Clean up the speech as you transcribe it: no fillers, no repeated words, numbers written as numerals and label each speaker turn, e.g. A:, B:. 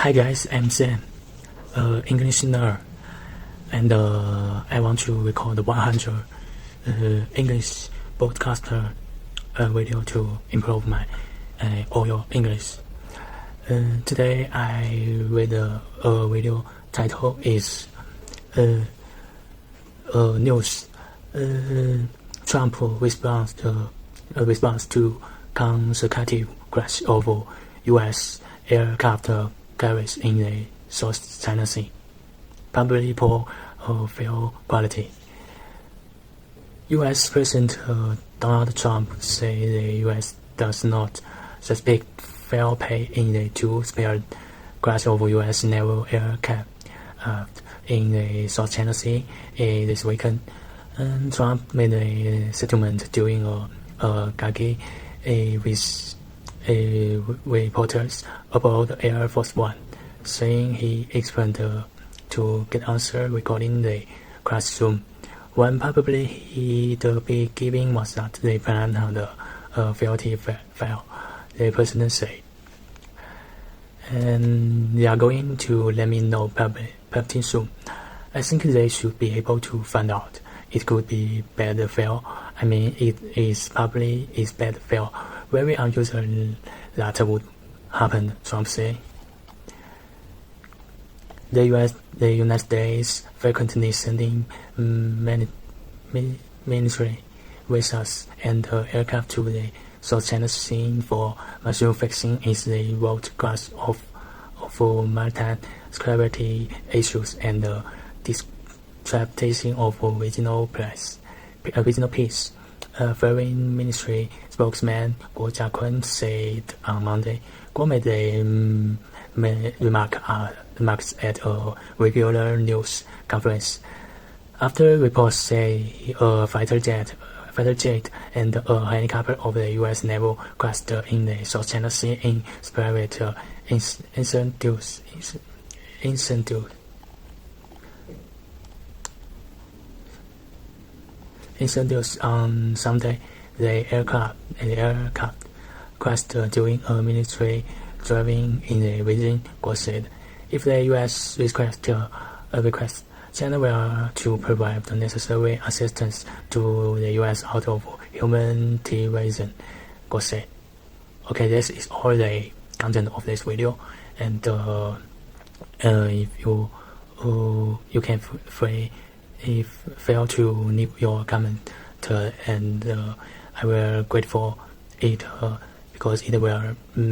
A: Hi guys, I'm Sam, English nerd, and I want to record 100 English podcaster video to improve my audio English. Today I read a video title is news. Trump response to consecutive crash of U.S. aircraft carriers in the South China Sea, probably poor fuel quality. U.S. President Donald Trump said the U.S. does not suspect foul play in the two-speed crash of U.S. naval aircraft in the South China Sea this weekend. Trump made a statement during a gaggy with reporters about Air Force One, saying he expected to get answer regarding the crash soon. One probably he'd be giving was that the plan had a faulty file, the president said. And they are going to let me know probably soon. I think they should be able to find out. It could be bad fail. I mean, it is probably is bad fail. Very unusual that would happen, Trump said. The United States frequently sending military vessels and aircraft to the South China Sea for manufacturing is the root cause of maritime security issues and disruption of regional peace. Foreign Ministry spokesman Guo Jiakun said on Monday. Guo made a remarks at a regular news conference after reports say a fighter jet and a helicopter of the U.S. Naval crashed in the South China Sea in spirit incendies on Sunday. The aircraft crashed during a military driving in the region, Guo said. If the U.S. requests China will to provide the necessary assistance to the U.S. out of humanitarian, Guo said. Okay, this is all the content of this video, and if you can fail to leave your comment, and I will grateful it because it will